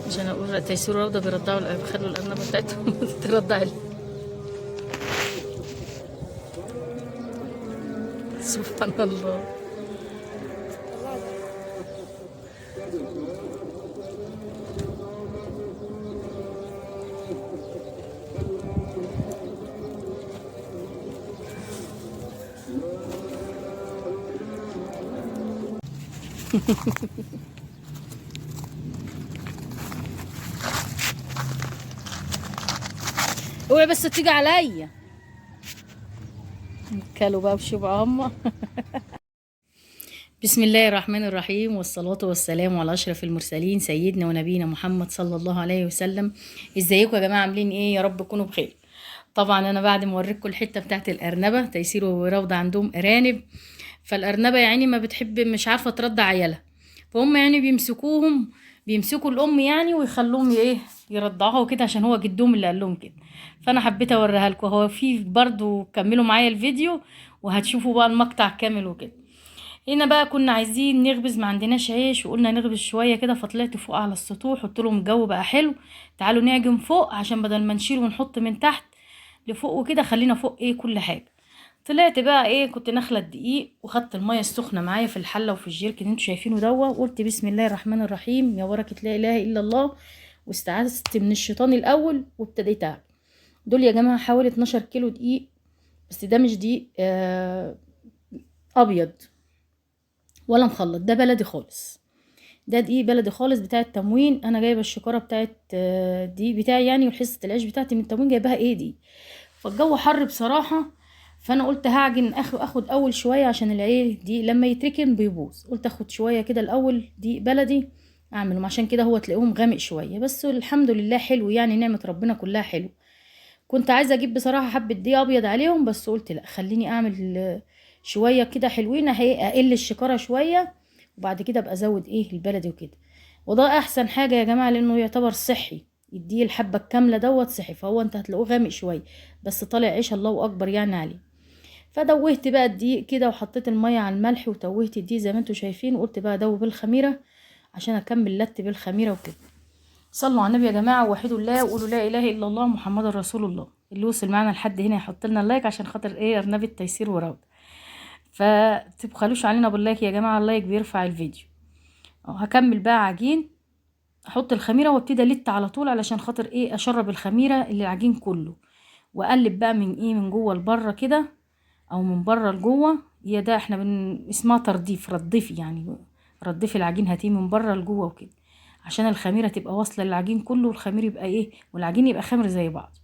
عشان اقول تيسير روضه بيرضعوا بيخلوا الارنبه بتاعتهم ترضع سبحان الله. اوعي بس تيجي عليا. كلوا بقى بشبع هم. بسم الله الرحمن الرحيم، والصلاة والسلام على أشرف المرسلين سيدنا ونبينا محمد صلى الله عليه وسلم. ازيكم يا جماعة، عاملين ايه؟ يا رب تكونوا بخير. طبعا انا بعد ما اوريكم الحتة بتاعت الأرنبة، تيسير وروضة عندهم أرانب، فالأرنبة يعني ما بتحب، مش عارفة ترضع عيالها، فهم يعني بيمسكوا الأم يعني ويخلوهم ايه يرضعوها كده، عشان هو جدهم اللي قال لهم كده. فانا حبيت اوريها لكم، هو في برضو كملوا معايا الفيديو وهتشوفوا بقى المقطع كامل وكده. هنا بقى كنا عايزين نخبز، ما عندناش عيش، وقلنا نخبز شويه كده، فطلعت فوق على السطوح قلت لهم الجو بقى حلو، تعالوا نعجن فوق عشان بدل ما نشيل ونحط من تحت لفوق وكده، خلينا فوق ايه كل حاجه. طلعت بقى ايه، كنت نخله الدقيق وخدت الميه السخنه معايا في الحله وفي الجيرك اللي انتوا شايفينه دوا، وقلت بسم الله الرحمن الرحيم يا بركه لا اله الا الله، واستعذت من الشيطان الاول وابتديت اعمل. دول يا جماعه حوالي 12 كيلو دقيق، بس ده مش دقيق ابيض ولا مخلط، ده بلدي خالص، ده دقيق بلدي خالص بتاع التموين. انا جايبه الشكاره بتاعت الدقيق بتاعي يعني، وحصه العيش بتاعتي من التموين جايباها ايه دي. فالجو حر بصراحه، فانا قلت هعجن اخد اول شويه عشان العيش دي لما يتركن بيبوظ، قلت اخد شويه كده الاول دقيق بلدي اعملهم، عشان كده هو تلاقيهم غامق شويه، بس الحمد لله حلو يعني، نعمه ربنا كلها حلو. كنت عايزه اجيب بصراحه حبه دقيق ابيض عليهم، بس قلت لا خليني اعمل شويه كده حلوين، اقل الشكاره شويه، وبعد كده ابقى ازود ايه البلدي وكده. وده احسن حاجه يا جماعه، لانه يعتبر صحي، يديه الحبه الكامله دوت صحي، فهو انت هتلاقوه غامق شويه بس طالع عيش الله اكبر يعني عليه. فدوهت بقى الدقيق كده وحطيت الميه على الملح وتوهت الدقيق زي ما انتوا شايفين، وقلت بقى ادوب بالخميره عشان اكمل لت بالخميره وكده. صلوا على النبي يا جماعه، ووحدوا الله وقولوا لا اله الا الله محمد رسول الله. اللي وصل معانا لحد هنا يحط لنا اللايك عشان خاطر ايه ارنبة تيسير وراود، فتبخلوش علينا باللايك يا جماعه، اللايك بيرفع الفيديو. هكمل بقى عجين، احط الخميره وابتدي الت على طول علشان خاطر ايه اشرب الخميره اللي العجين كله، واقلب بقى من ايه من جوه لبره كده او من بره لجوه. هي ده احنا اسمها ترديف، ردفي يعني، ردفي العجين هاتيه من بره لجوه وكده، عشان الخميره تبقى واصله للعجين كله، والخمير يبقى ايه والعجين يبقى خمر زي بعض.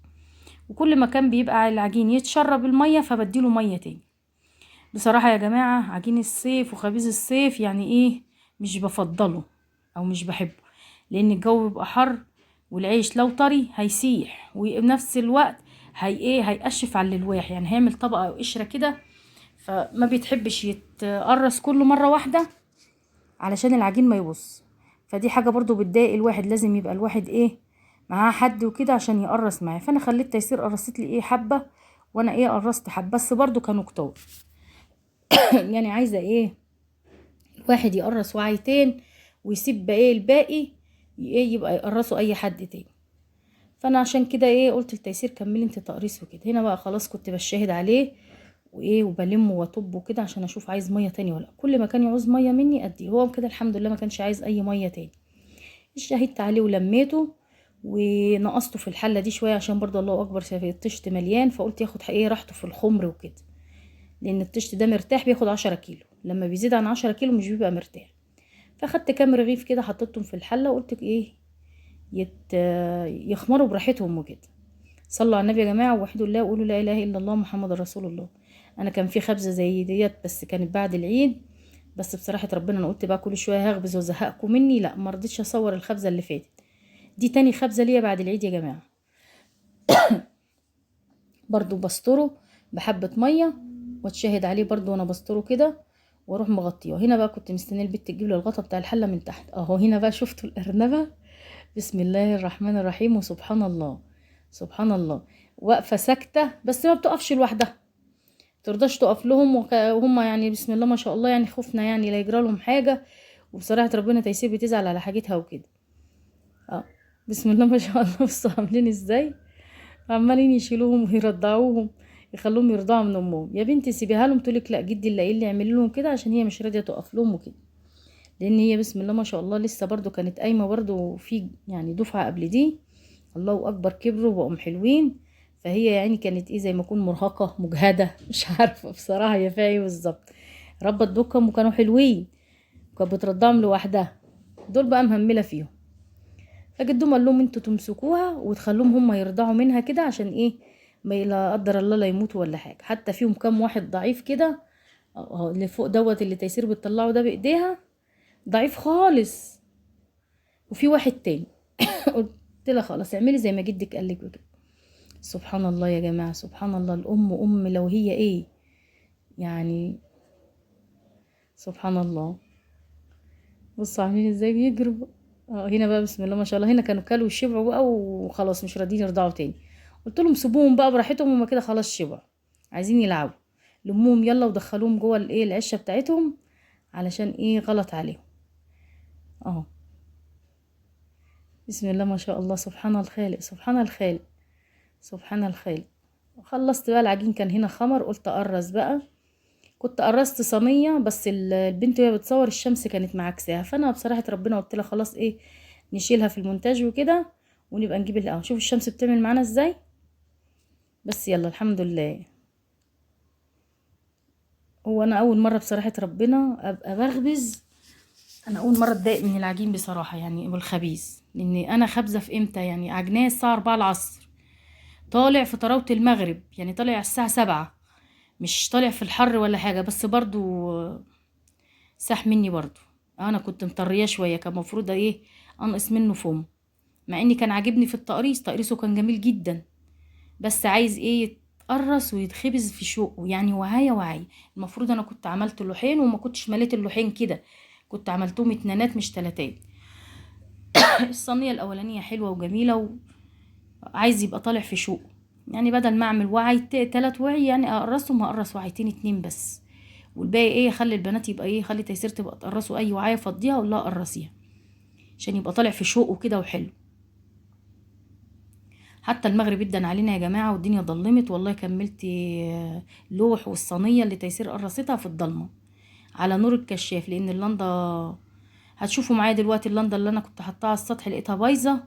وكل ما كان بيبقى العجين يتشرب الميه فبديله ميه تاني. بصراحه يا جماعه عجين الصيف وخبيز الصيف يعني ايه مش بفضله او مش بحبه، لان الجو بيبقى حر، والعيش لو طري هيسيح، وبنفس الوقت هي ايه هيقشف على الالواح، يعني هيعمل طبقه او قشره كده، فما بيتحبش يتقرص كله مره واحده علشان العجين ما يبص. فدي حاجه برضو بتضايق الواحد، لازم يبقى الواحد ايه معاه حد وكده عشان يقرص معاه. فانا خليت تيسير قرصت لي ايه حبه، وانا ايه قرصت حبه، بس برضو كانوا كتار. يعني عايزه ايه واحد يقرص وعيتين ويسيب بقى ايه الباقي ايه يبقى يقرصوا اي حد تاني. فانا عشان كده ايه قلت لتيسير كملي انت تقريص وكده. هنا بقى خلاص كنت بشاهد عليه وايه وبلمه واطبه كده عشان اشوف عايز ميه تاني ولا لأ. كل ما كان يعوز ميه مني اديه، هو كده الحمد لله ما كانش عايز اي ميه تاني. شهدت عليه ولميته ونقصته في الحله دي شويه، عشان برضه الله اكبر شايف الطشت مليان، فقلت ياخد ايه راحته في الخمر وكده، لان الطشت ده مرتاح بياخد 10 كيلو، لما بيزيد عن 10 كيلو مش بيبقى مرتاح. فاخدت كام رغيف كده حطيتهم في الحله وقلت ايه يت... يخمروا براحتهم وكده. صلوا على النبي يا جماعه ووحدوا الله وقولوا لا اله الا الله محمد رسول الله. انا كان في خبزه زي ديت بس كانت بعد العيد، بس بصراحه ربنا انا قلت بقى كل شويه هخبز وازهقكم مني، لا ما رضيتش اصور الخبزه اللي فاتت. دي تاني خبزه ليا بعد العيد يا جماعه. برضو بستره بحبه ميه واتشهد عليه برضو وانا بستره كده، واروح مغطيه. هنا بقى كنت مستنيه البت تجيب لي الغطا بتاع الحله من تحت اهو. هنا بقى شفتوا الارنبه، بسم الله الرحمن الرحيم وسبحان الله سبحان الله، واقفه ساكته بس ما بتقفش لوحدها، ترضاش تقف لهم وهم يعني بسم الله ما شاء الله، يعني خوفنا يعني لا يجرى لهم حاجه. وبصراحه ربنا تيسير بتزعل على حاجتها وكده. اه بسم الله ما شاء الله. بصوا عاملين ازاي، عمالين يشيلوهم ويرضعوهم، يخلوهم يرضعوا من امهم. يا بنتي سيبيها لهم، تقولك لا جدي اللي قايل لي اعملي لهم كده عشان هي مش راضيه تقف لهم وكده. لان هي بسم الله ما شاء الله لسه برضو كانت قايمه برضو في يعني دفعه قبل دي، الله اكبر كبروا وبقوا حلوين. فهي يعني كانت ايه زي ما اكون مرهقه مجهده مش عارفه بصراحه هي فيها ايه بالظبط. ربت بكم وكانوا حلوين، وكانت بترضعهم لوحدها. دول بقى مهمله فيهم، فجدهم قال لهم انتوا تمسكوها وتخلوهم هم يرضعوا منها كده عشان ايه، ما لا قدر الله لا يموتوا ولا حاجه. حتى فيهم كام واحد ضعيف كده، اللي فوق دوت اللي تيسير بتطلعه ده بايديها ضعيف خالص. وفي واحد تاني قلت لها خلاص اعملي زي ما جدك قالك كده. سبحان الله يا جماعه، سبحان الله. الام ام لو هي ايه يعني، سبحان الله. بصوا عاملين ازاي بيجروا. هنا بقى بسم الله ما شاء الله، هنا كانوا كلوا وشبعوا بقى وخلاص مش راضيين يرضعوا تاني. قلت لهم سيبوهم بقى براحتهم، هما كده خلاص شبعوا عايزين يلعبوا. لموهم يلا ودخلوهم جوه الايه العشه بتاعتهم، علشان ايه غلط عليهم. اهو بسم الله ما شاء الله، سبحان الخالق سبحان الخالق سبحان الخالق. خلصت بقى العجين، كان هنا خمر، قلت اقرص بقى. كنت قرصت صينيه بس البنت وهي بتصور الشمس كانت معاكساها، فانا بصراحه ربنا قلت لها خلاص ايه نشيلها في المونتاج وكده، ونبقى نجيب القهوه. شوف الشمس بتعمل معانا ازاي. بس يلا الحمد لله. هو انا اول مره بصراحه ربنا ابقى بخبز. انا اول مره اتضايق من العجين بصراحه يعني والخبيز، لان انا خابزه في امتى يعني عجناه الساعه 4 العصر، طالع في طراوه المغرب، يعني طالع على الساعه 7، مش طالع في الحر ولا حاجه، بس برضو ساح مني برضو. انا كنت مطريه شويه، كان المفروض ايه انقص منه فوم، مع اني كان عاجبني في التقريص، تقريصه كان جميل جدا، بس عايز ايه يتقرص ويتخبز في شوقه يعني وعاية وعاية. المفروض انا كنت عملت اللوحين وما كنتش مليت اللوحين كده، كنت عملتهم اتنينات مش تلاتات. الصينيه الاولانيه حلوه وجميله، وعايز يبقى طالع في شوقه، يعني بدل ما اعمل وعي تلات وعي يعني اقرصهم، هقرص وعيتين اتنين بس، والباقي ايه خلي البنات يبقى ايه، خلي تيسير تبقى تقرصوا اي وعايه فضيها ولا قرصيها عشان يبقى طالع في شوقه كده وحلو. حتى المغرب ادن علينا يا جماعه والدنيا ضلمت، والله كملت لوح والصينيه اللي تيسير قرصتها في الضلمه على نور الكشاف، لان اللنده هتشوفوا معايا دلوقتي اللنده اللي انا كنت حطاها على السطح لقيتها بايظه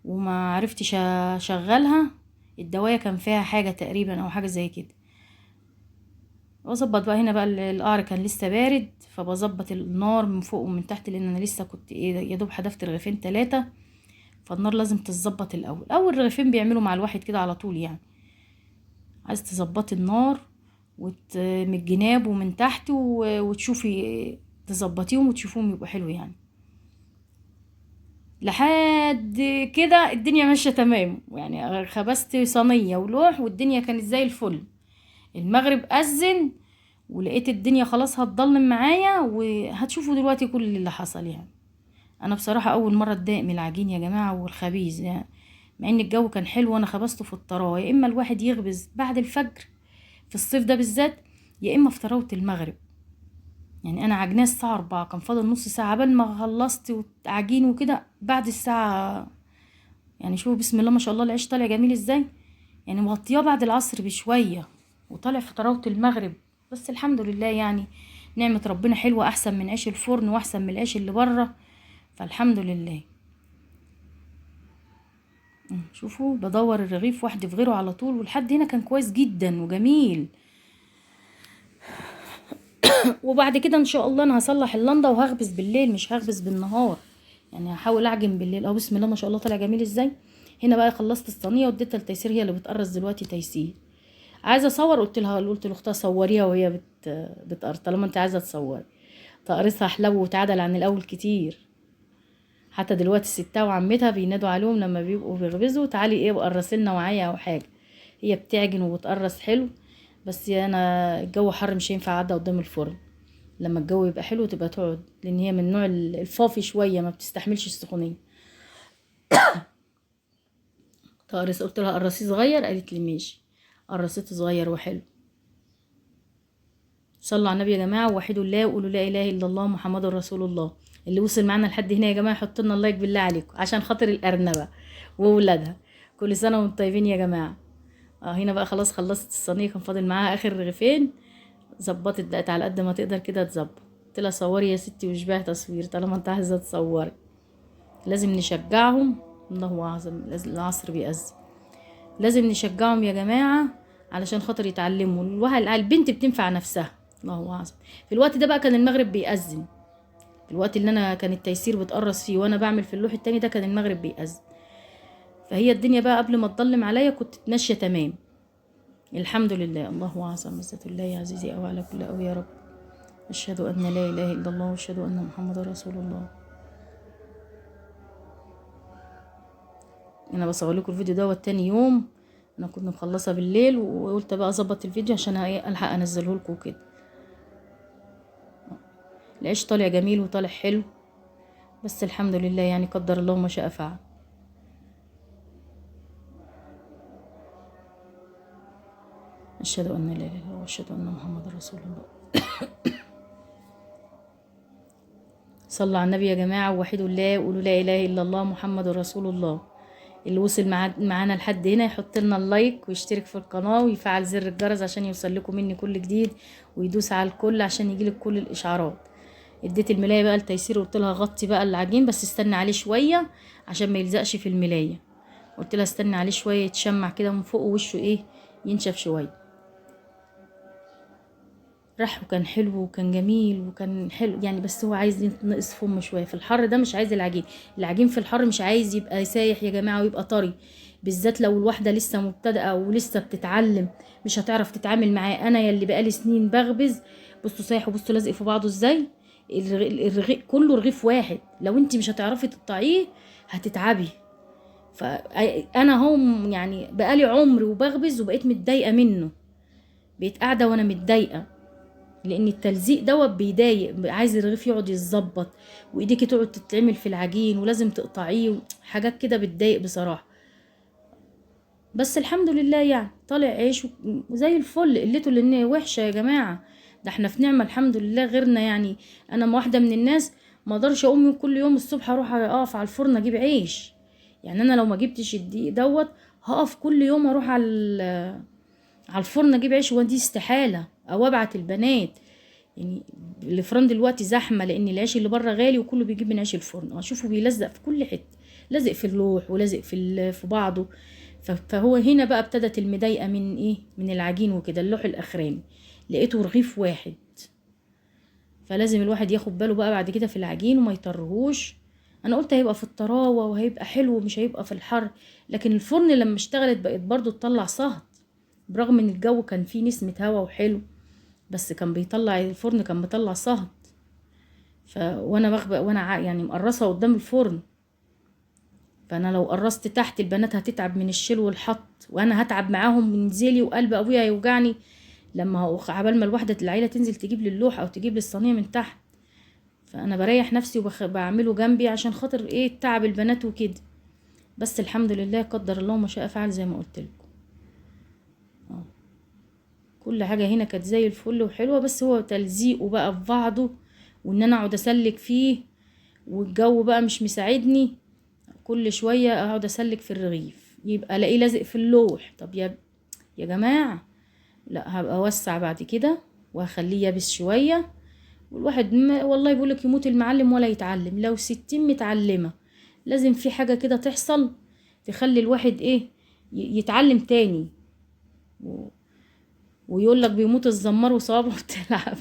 وما عرفتش اشغلها. الدوايه كان فيها حاجه تقريبا او حاجه زي كده. واظبط بقى هنا بقى القعر كان لسه بارد، فبظبط النار من فوق ومن تحت، لان انا لسه كنت ايه يا دوب حدفت رغيفين 3، فالنار لازم تتظبط الاول. اول رغيفين بيعملوا مع الواحد كده على طول يعني. عايز تظبطي النار من الجناب ومن تحت وتشوفي تظبطيهم وتشوفوهم يبقوا حلو يعني. لحد كده الدنيا ماشيه تمام يعني، خبزت صينيه ولوح والدنيا كانت زي الفل. المغرب اذن ولقيت الدنيا خلاص هتضلم معايا، وهتشوفوا دلوقتي كل اللي حصل يعني. انا بصراحه اول مره اتضايق من العجين يا جماعه والخبيز يعني، مع ان الجو كان حلو وانا خبزته في الطراوه. يا اما الواحد يخبز بعد الفجر في الصيف ده بالذات، يا اما في طراوه المغرب. يعني انا عجناه الساعه 4، كان فاضل نص ساعه قبل ما خلصت عجين وكده بعد الساعه. يعني شوفوا بسم الله ما شاء الله العيش طالع جميل ازاي، يعني مغطياه بعد العصر بشويه وطالع في طراوه المغرب. بس الحمد لله يعني، نعمه ربنا حلوه، احسن من عيش الفرن واحسن من العيش اللي بره، فالحمد لله. شوفوا بدور الرغيف واحد في غيره على طول، ولحد هنا كان كويس جدا وجميل. وبعد كده ان شاء الله انا هصلح اللنده وهخبز بالليل مش هخبز بالنهار، يعني هحاول اعجن بالليل. بسم الله ما شاء الله طلع جميل ازاي. هنا بقى خلصت الصينيه واديتها لتيسير، هي اللي بتقرص دلوقتي تيسير. عايزه اصور، قلت لاختها صوريها وهي بتقرص، طالما انت عايزه تصوري. تقرصها حلو وتعدل عن الاول كتير. حتى دلوقتي ستها وعمتها بينادوا عليهم لما بيبقوا بيخبزوا تعالي ايه قرصي لنا وعايا او حاجه. هي بتعجن وبتقرص حلو، بس انا الجو حر مش هينفع اقعد قدام الفرن. لما الجو يبقى حلو تبقى تقعد، لان هي من نوع الفافي شويه ما بتستحملش السخونيه. تقرص قلت لها قرصيه صغير، قالت لي ماشي. قرصته صغير وحلو. صلوا على النبي يا جماعه ووحدوا الله وقولوا لا اله الا الله محمد رسول الله. اللي وصل معانا لحد هنا يا جماعه يحط لنا اللايك بالله عليكم عشان خاطر الارنبه وولادها. كل سنه وانتم طيبين يا جماعه. هنا بقى خلاص خلصت الصينيه، كان فاضل معاها اخر رغيفين. ظبطت بقت على قد ما تقدر كده تظبط. قلت لها صوري يا ستي واشبعي تصوير طالما انت عايزه تصوري. لازم نشجعهم. الله اعظم، العصر بيأذن. لازم نشجعهم يا جماعه علشان خاطر يتعلموا. البنت بتنفع نفسها. الله اعظم. في الوقت ده بقى كان المغرب بيأذن. في الوقت اللي انا كان التيسير بتقرص فيه وانا بعمل في اللوح التاني ده كان المغرب بيأذن. فهي الدنيا بقى قبل ما تضلم عليا كنت ماشيه تمام. الحمد لله. الله اعظم. عزة الله يا عزيزي او على كل او يا رب. اشهد ان لا اله الا الله واشهد ان محمد رسول الله. انا بصور لكم الفيديو دوت تاني يوم. انا كنت مخلصه بالليل وقلت بقى اظبط الفيديو عشان الحق انزله لكم كده. العيش طالع جميل وطالع حلو، بس الحمد لله يعني قدر الله ما شاء فعل. أشهد أن لا إله إلا الله وأشهد أن محمد رسول الله. صلوا على النبي يا جماعة ووحدوا الله وقولوا لا إله إلا الله محمد رسول الله. اللي وصل معانا لحد هنا يحط لنا اللايك ويشترك في القناة ويفعل زر الجرس عشان يوصل لكم مني كل جديد، ويدوس على الكل عشان يجيلك كل الإشعارات. اديت الملاية بقى لتيسير وقلت لها غطي بقى العجين بس استنى عليه شوية عشان ما يلزقش في الملاية. قلت لها استنى عليه شوية يتشمع كده من فوق ووشه ايه ينشف شوية. راح وكان حلو وكان جميل وكان حلو يعني، بس هو عايز ينقص فم شويه في الحر ده. مش عايز العجين في الحر مش عايز يبقى سايح يا جماعه ويبقى طري، بالذات لو الواحده لسه مبتدئه ولسه بتتعلم مش هتعرف تتعامل معاه. انا يلي بقالي سنين بخبز. بصوا سايح وبصوا لازق في بعضه ازاي. الرغيف كله رغيف واحد، لو انت مش هتعرفي تقطعيه هتتعبي. فانا هم يعني بقالي عمر وبخبز وبقيت متضايقه منه. بقيت قاعده وانا متضايقه لان التلزيق دوت بيضايق. عايز الرغيف يقعد يتظبط وايديكي تقعد تتعمل في العجين ولازم تقطعيه حاجات كده بتضايق بصراحه. بس الحمد لله يعني طالع عيش وزي الفل. قلته لان وحشه يا جماعه، ده احنا في نعمه الحمد لله غيرنا يعني. انا واحده من الناس ما اقدرش اقوم كل يوم الصبح اروح اقف على الفرن اجيب عيش. يعني انا لو ما جبتش الدقيق دوت هقف كل يوم اروح على الفرن اجيب عيش، ودي استحاله. او ابعت البنات يعني. الفرن دلوقتي زحمه لان العيش اللي بره غالي وكله بيجيب من عيش الفرن. اشوفه بيلزق في كل حته، لازق في اللوح ولازق في بعضه. فهو هنا بقى ابتدت المضايقه من ايه، من العجين وكده. اللوح الاخراني لقيته رغيف واحد، فلازم الواحد ياخد باله بقى بعد كده في العجين وما يطرهوش. انا قلت هيبقى في الطراوه وهيبقى حلو ومش هيبقى في الحر، لكن الفرن لما اشتغلت بقت برضو تطلع صهد. برغم ان الجو كان فيه نسمه هوا وحلو، بس كان بيطلع الفرن كان بيطلع صهد. وانا بغبق وانا يعني مقرصه قدام الفرن. فانا لو قرصت تحت البنات هتتعب من الشيل والحط، وانا هتعب معاهم من زيلي وقلب ابويا هيوجعني لما عبال ما الواحده العيله تنزل تجيب لي اللوحه او تجيب لي الصينيه من تحت. فانا بريح نفسي وبعمله جنبي عشان خاطر ايه تعب البنات وكده. بس الحمد لله قدر الله ما شاء فعل زي ما قلت لكم. كل حاجه هنا كانت زي الفل وحلوه، بس هو تلزيقه بقى في بعضه وان انا اقعد اسلك فيه، والجو بقى مش مساعدني. كل شويه اقعد اسلك في الرغيف يبقى الاقيه لازق في اللوح. طب يا جماعه لا، هبقى اوسع بعد كده وهخليه يابس شويه. والواحد والله بيقولك يموت المعلم ولا يتعلم. لو 60 متعلمه لازم في حاجه كده تحصل تخلي الواحد ايه يتعلم تاني. ويقول لك بيموت الزمار وصوابعه بتلعب.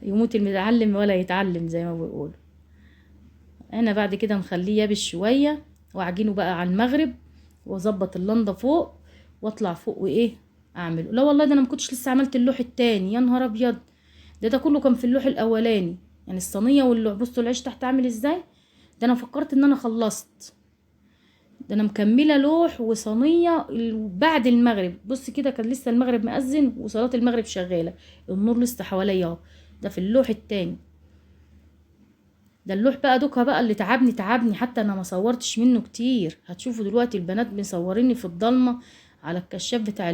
فيموت المتعلم ولا يتعلم زي ما بيقولوا. انا بعد كده مخليه يابس شويه واعجنه بقى على المغرب واظبط اللنده فوق واطلع فوق وايه اعمله. لا والله ده انا ما كنتش لسه عملت اللوح التاني. يا نهار ابيض، ده كله كان في اللوح الاولاني. يعني الصينيه واللوح بصوا العيش تحت عامل ازاي. ده انا فكرت ان انا خلصت. ده انا مكمله لوح وصينيه بعد المغرب. بص كده كان لسه المغرب مأذن وصلاه المغرب شغاله، النور لسه حواليا اهو. ده في اللوح التاني. ده اللوح بقى دوكا بقى اللي تعبني حتى انا ما صورتش منه كتير. هتشوفوا دلوقتي البنات مصوريني في الضلمه على الكشاف بتاع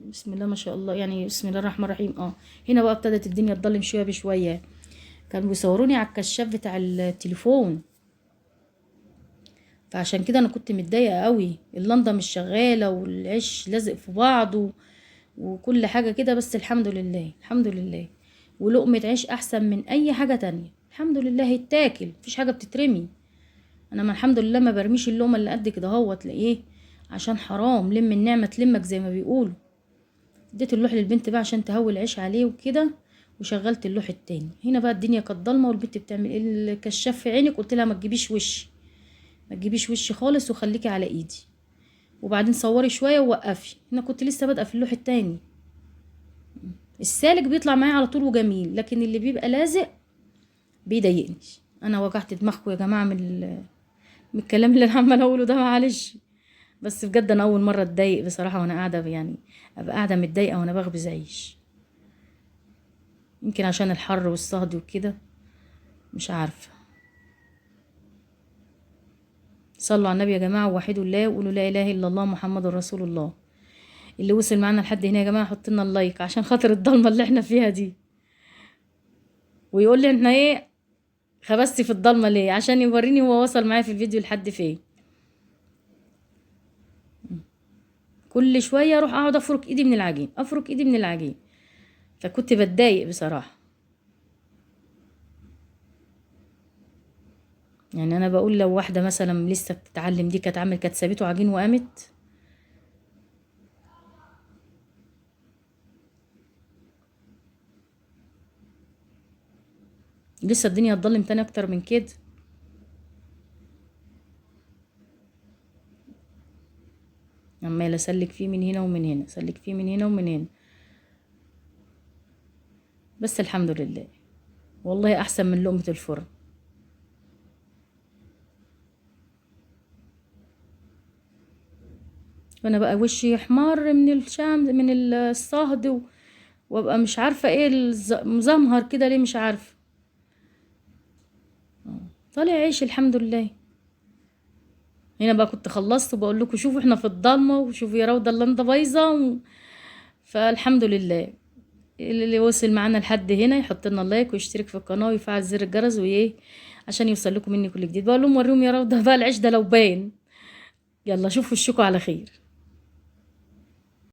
بسم الله ما شاء الله، يعني بسم الله الرحمن الرحيم. هنا بقى ابتدت الدنيا تضلم شويه بشويه. كانوا بيصوروني على الكشاف بتاع التليفون، فعشان كده انا كنت متضايقه قوي. اللنده مش شغاله والعيش لازق في بعضه وكل حاجه كده، بس الحمد لله الحمد لله. ولقمه عيش احسن من اي حاجه تانية، الحمد لله. يتاكل، مفيش حاجه بتترمي. انا ما الحمد لله ما برميش اللقمه اللي قد كده اهوت، لايه؟ عشان حرام، لم النعمه تلمك زي ما بيقولوا. اديت اللوح للبنت بقى عشان تهوي العيش عليه وكده، وشغلت اللوح التاني. هنا بقى الدنيا كانت ضلمه، والبنت بتعمل ايه؟ الكشاف في عينك. قلت لها ما تجيبيش وشي، ما تجيبيش وشي خالص، وخليكي على ايدي، وبعدين صوري شويه ووقفي. هنا كنت لسه بادئه في اللوح التاني. السالك بيطلع معايا على طول وجميل، لكن اللي بيبقى لازق بيضايقني. انا وجعت دماغكم يا جماعه من الكلام اللي انا عماله اقوله ده، معلش. بس بجد انا اول مره اتضايق بصراحه وانا قاعده، يعني ابقى قاعده متضايقه وانا بخبز عيش. يمكن عشان الحر والصهد وكده، مش عارفه. صلوا على النبي يا جماعه، ووحدوا الله، وقولوا لا اله الا الله محمد رسول الله. اللي وصل معانا لحد هنا يا جماعه حط لنا اللايك عشان خاطر الضلمه اللي احنا فيها دي، ويقول لي احنا ايه خبستي في الضلمه ليه، عشان يوريني هو وصل معايا في الفيديو لحد فين. كل شويه اروح اقعد افرك ايدي من العجين، افرك ايدي من العجين، فكنت بتضايق بصراحه. يعني انا بقول لو واحده مثلا لسه بتتعلم دي كانت عملت، كانت سابته عجين وقامت. لسه الدنيا هتضلم تاني اكتر من كده. عماله اسلك فيه من هنا ومن هنا، اسلك فيه من هنا ومن هنا، بس الحمد لله والله احسن من لقمه الفرن. وانا بقى وشي حمار من الشام، من الصهد وابقى مش عارفه ايه مزمهر كده ليه، مش عارفه. طالع عيش الحمد لله. هنا بقى كنت خلصت وبقول لكم شوفوا احنا في الضلمه، وشوفوا يا روضه اللنده بايظه فالحمد لله. اللي وصل معانا لحد هنا يحط لنا لايك ويشترك في القناه ويفعل زر الجرس وايه، عشان يوصل لكم مني كل جديد. بقول لهم وريهم يا روضه بقى العيش ده لو باين. يلا شوفوا الشكو على خير.